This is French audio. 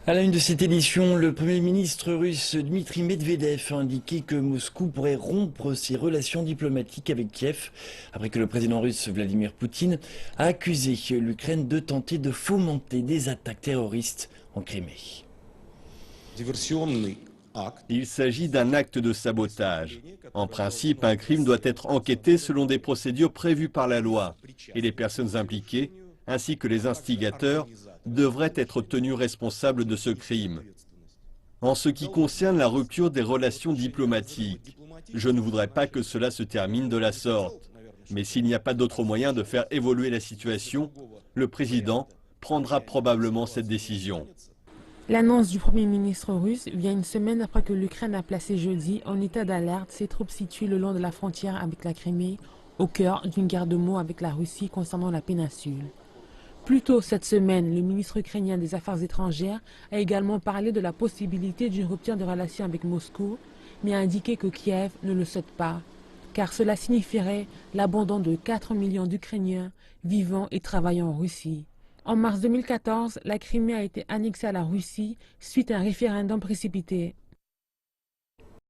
À la une de cette édition, le Premier ministre russe Dmitri Medvedev a indiqué que Moscou pourrait rompre ses relations diplomatiques avec Kiev après que le président russe Vladimir Poutine a accusé l'Ukraine de tenter de fomenter des attaques terroristes en Crimée. Il s'agit d'un acte de sabotage. En principe, un crime doit être enquêté selon des procédures prévues par la loi, et les personnes impliquées, ainsi que les instigateurs, devraient être tenus responsables de ce crime. En ce qui concerne la rupture des relations diplomatiques, je ne voudrais pas que cela se termine de la sorte. Mais s'il n'y a pas d'autre moyen de faire évoluer la situation, le président prendra probablement cette décision. L'annonce du Premier ministre russe vient une semaine après que l'Ukraine a placé jeudi en état d'alerte ses troupes situées le long de la frontière avec la Crimée, au cœur d'une guerre de mots avec la Russie concernant la péninsule. Plus tôt cette semaine, le ministre ukrainien des Affaires étrangères a également parlé de la possibilité d'une rupture de relations avec Moscou, mais a indiqué que Kiev ne le souhaite pas, car cela signifierait l'abandon de 4 millions d'Ukrainiens vivant et travaillant en Russie. En mars 2014, la Crimée a été annexée à la Russie suite à un référendum précipité.